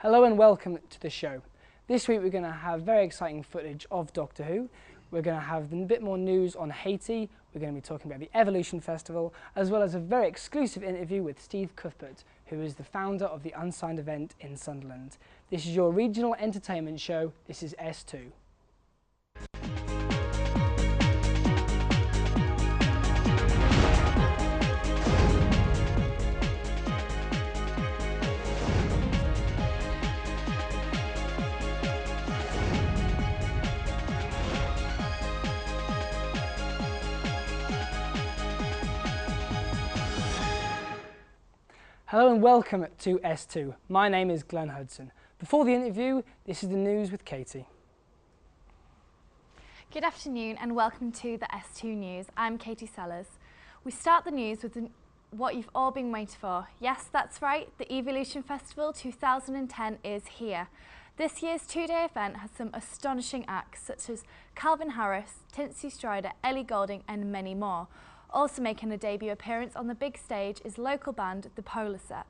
Hello and welcome to the show. This week we're going to have very exciting footage of Doctor Who. We're going to have a bit more news on Haiti. We're going to be talking about the Evolution Festival, as well as a very exclusive interview with Steve Cuthbert, who is the founder of the Unsigned event in Sunderland. This is your regional entertainment show. This is S2. Hello and welcome to S2. My name is Glenn Hudson. Before the interview, this is the news with Katie. Good afternoon and welcome to the S2 News. I'm Katie Sellers. We start the news with what you've all been waiting for. Yes, that's right, the Evolution Festival 2010 is here. This year's two-day event has some astonishing acts such as Calvin Harris, Tinsy Strider, Ellie Goulding and many more. Also making a debut appearance on the big stage is local band The Polar Set.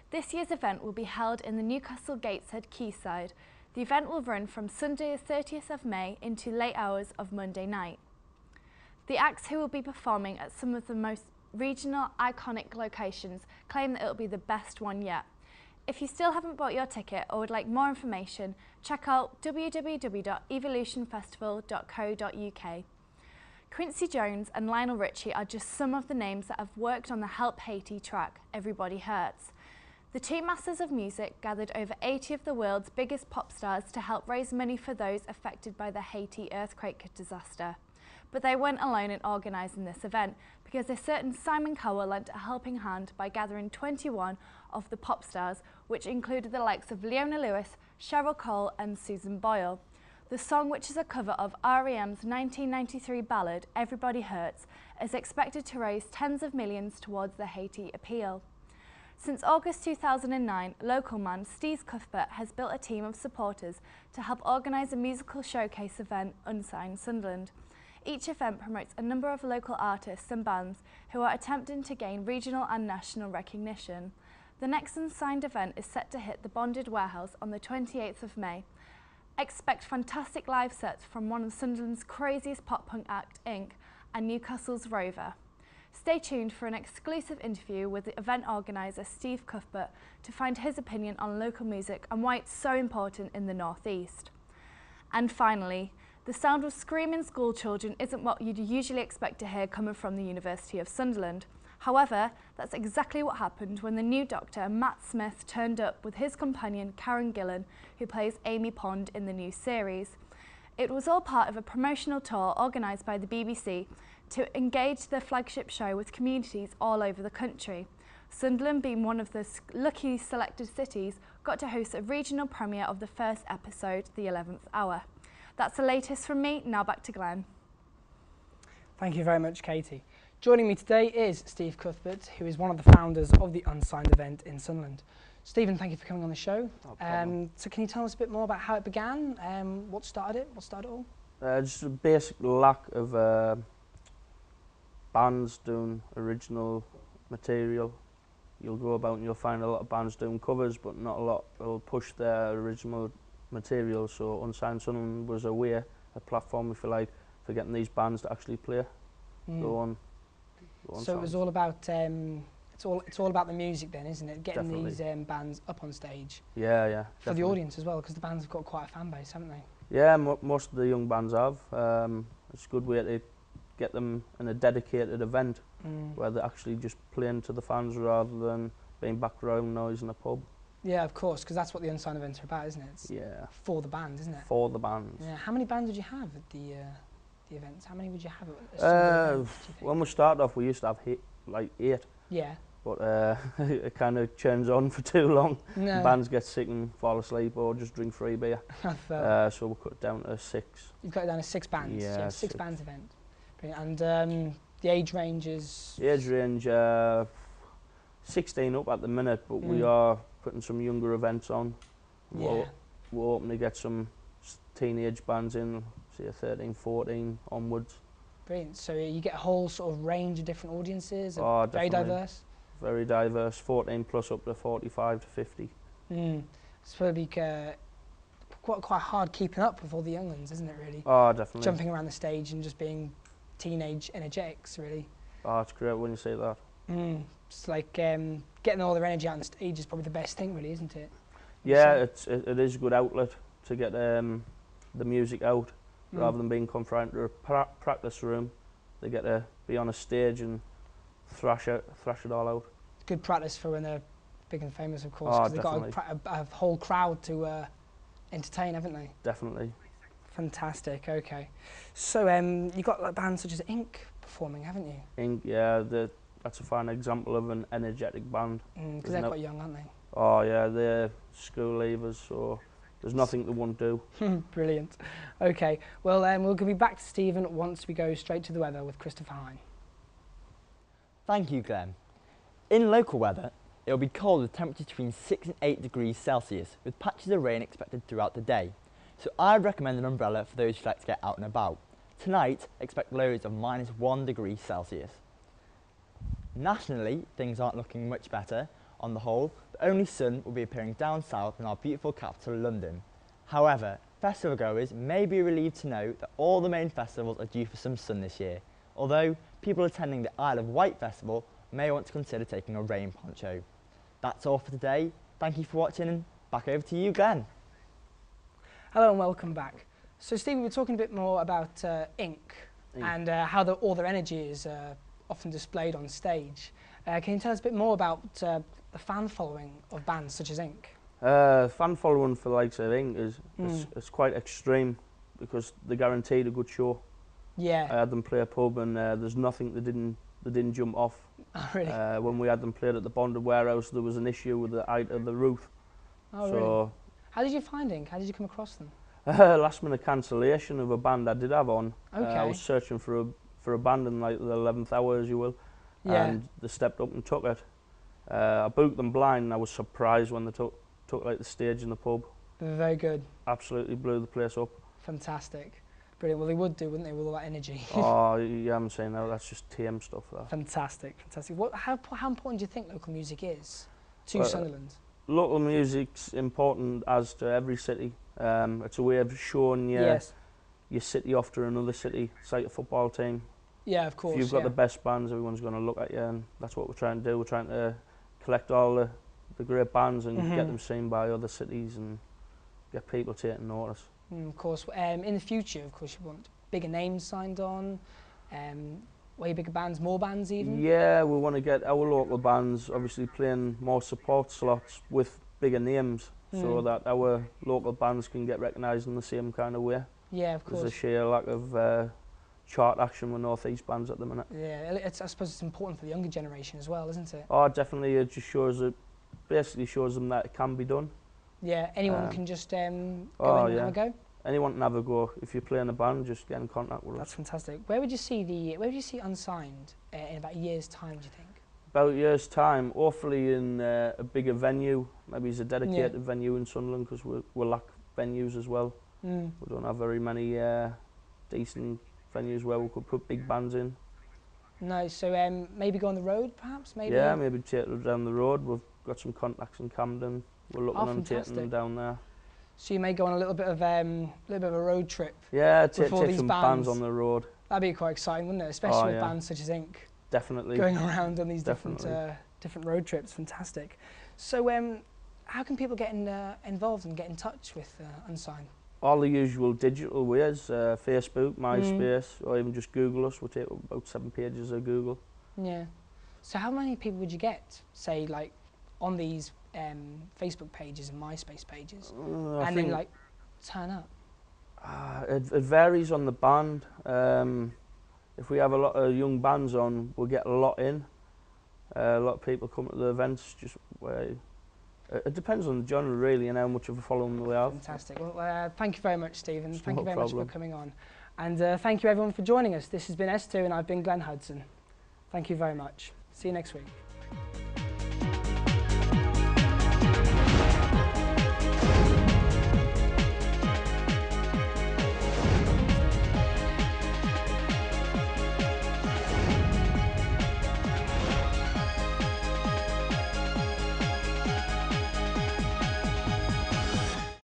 This year's event will be held in the Newcastle Gateshead quayside. The event will run from Sunday the 30th of May into late hours of Monday night. The acts who will be performing at some of the most regional iconic locations claim that it will be the best one yet. If you still haven't bought your ticket or would like more information, check out www.evolutionfestival.co.uk. Quincy Jones and Lionel Richie are just some of the names that have worked on the Help Haiti track, Everybody Hurts. The two masters of music gathered over 80 of the world's biggest pop stars to help raise money for those affected by the Haiti earthquake disaster. But they weren't alone in organising this event, because a certain Simon Cowell lent a helping hand by gathering 21 of the pop stars, which included the likes of Leona Lewis, Cheryl Cole and Susan Boyle. The song, which is a cover of R.E.M's 1993 ballad, Everybody Hurts, is expected to raise tens of millions towards the Haiti appeal. Since August 2009, local man Steve Cuthbert has built a team of supporters to help organise a musical showcase event, Unsigned Sunderland. Each event promotes a number of local artists and bands who are attempting to gain regional and national recognition. The next Unsigned event is set to hit the Bonded Warehouse on the 28th of May. Expect fantastic live sets from one of Sunderland's craziest pop-punk act, Inc., and Newcastle's Rover. Stay tuned for an exclusive interview with the event organiser Steve Cuthbert to find his opinion on local music and why it's so important in the North East. And finally, the sound of screaming school children isn't what you'd usually expect to hear coming from the University of Sunderland. However, that's exactly what happened when the new Doctor, Matt Smith, turned up with his companion Karen Gillan, who plays Amy Pond in the new series. It was all part of a promotional tour organised by the BBC to engage their flagship show with communities all over the country. Sunderland, being one of the lucky selected cities, got to host a regional premiere of the first episode, The 11th Hour. That's the latest from me, now back to Glenn. Thank you very much, Katie. Joining me today is Steve Cuthbert, who is one of the founders of the Unsigned event in Sunderland. Stephen, thank you for coming on the show. No problem. So can you tell us a bit more about how it began? What started it? What started it all? Just a basic lack of bands doing original material. You'll go about and you'll find a lot of bands doing covers, but not a lot will push their original material. So Unsigned Sunderland was a platform, if you like, for getting these bands to actually play. Go on. So it was all about it's all about the music then, isn't it? Getting Definitely. these bands up on stage. Yeah, yeah. For the audience as well, because the bands have got quite a fan base, haven't they? Yeah, most of the young bands have. It's a good way to get them in a dedicated event where they're actually just playing to the fans rather than being background noise in a pub. Yeah, of course, because that's what the Unsigned events are about, isn't it? It's for the band, isn't it? For the bands. Yeah. How many bands would you have at the events? How many would you have at a event, when we started off, we used to have like 8. Yeah. But it kind of churns on for too long. No. Bands get sick and fall asleep or just drink free beer. So we cut it down to 6. You've got it down to 6 bands. Yeah, so 6 bands event. Brilliant. And the age range is? The age range, 16 up at the minute, but we are putting some younger events on. We're hoping to get some teenage bands in, say 13, 14 onwards. Brilliant. So you get a whole sort of range of different audiences, very definitely. diverse? Very diverse, 14 plus up to 45 to 50. And It's probably quite hard keeping up with all the young ones, isn't it, really? Oh, definitely. Jumping around the stage and just being teenage energetics, really. Oh, it's great when you say that. It's like getting all their energy out on the stage is probably the best thing, really, isn't it? Yeah, it is a good outlet to get the music out, rather than being confined to a practice room. They get to be on a stage and thrash it all out. It's good practice for when they're big and famous, of course, Oh, because they've got a whole crowd to entertain, haven't they? Definitely. Fantastic. Okay, so you've got like bands such as Ink performing, haven't you? Ink, yeah, that's a fine example of an energetic band. Because they're quite young, aren't they? Oh yeah, they're school leavers, so there's nothing they won't do. Brilliant. Okay, well we'll be back to Stephen once we go straight to the weather with Christopher Hine. Thank you, Glenn. In local weather, it will be cold with temperatures between 6 and 8 degrees Celsius, with patches of rain expected throughout the day. So I'd recommend an umbrella for those who like to get out and about. Tonight, expect lows of -1 degree Celsius. Nationally, things aren't looking much better on the whole. The only sun will be appearing down south in our beautiful capital, London. However, festival goers may be relieved to know that all the main festivals are due for some sun this year, although people attending the Isle of Wight festival may want to consider taking a rain poncho. That's all for today. Thank you for watching, and back over to you, Glenn. Hello and welcome back. So Stephen, we're talking a bit more about Ink and how all their energy is often displayed on stage. Can you tell us a bit more about the fan following of bands such as Ink? Fan following for the likes of Ink is quite extreme, because they're guaranteed a good show. Yeah. I had them play a pub, and there's nothing they didn't jump off. Oh, really? When we had them played at the Bonded Warehouse, there was an issue with the height of the roof. Oh, so really? How did you find Ink? How did you come across them? Last minute cancellation of a band I did have on. Okay. I was searching for a band in like the 11th hour, as you will, and they stepped up and took it. I booked them blind, and I was surprised when they took like the stage in the pub. Very good. Absolutely blew the place up. Fantastic. Brilliant. Well, they would do, wouldn't they, with all that energy? Oh, yeah, I'm saying no, that's just TM stuff. That. Fantastic, fantastic. How important do you think local music is to Sunderland? Local music's important as to every city. It's a way of showing your city off to another city. It's like a football team. Yeah, of course. If you've got the best bands, everyone's going to look at you, and that's what we're trying to do. We're trying to collect all the great bands and get them seen by other cities and get people taking notice. Of course. In the future, of course, you want bigger names signed on, way bigger bands, more bands even? Yeah, we want to get our local bands obviously playing more support slots with bigger names, so that our local bands can get recognised in the same kind of way. Yeah, of course. There's a sheer lack of chart action with North East bands at the minute. Yeah, I suppose it's important for the younger generation as well, isn't it? Oh, definitely. It just basically shows them that it can be done. Yeah, anyone can just go in and have a go? Anyone can have a go. If you're playing a band, just get in contact with us. That's fantastic. Where would you see Unsigned in about a year's time, do you think? About a year's time, hopefully in a bigger venue. Maybe it's a dedicated venue in Sunderland, because we lack venues as well. We don't have very many decent venues where we could put big bands in. No, so maybe go on the road, perhaps? Maybe. Yeah, maybe take it down the road. We've got some contacts in Camden. We're looking on taking them down there. So you may go on a little bit of a road trip. Yeah, take bands some bands on the road. That'd be quite exciting, wouldn't it? Especially with bands such as Ink. Definitely. Going around on these different road trips, fantastic. So how can people get involved and get in touch with Unsigned? All the usual digital ways, Facebook, MySpace, or even just Google us. We'll take about 7 pages of Google. Yeah. So how many people would you get, say, like, on these Facebook pages and MySpace pages, and then like turn up? It varies on the band. If we have a lot of young bands on, we'll get a lot in. A lot of people come to the events. It depends on the genre really, and how much of a following we have. Fantastic. Well, thank you very much, Stephen. Thank you very much for coming on, and thank you everyone for joining us. This has been S2, and I've been Glenn Hudson. Thank you very much. See you next week.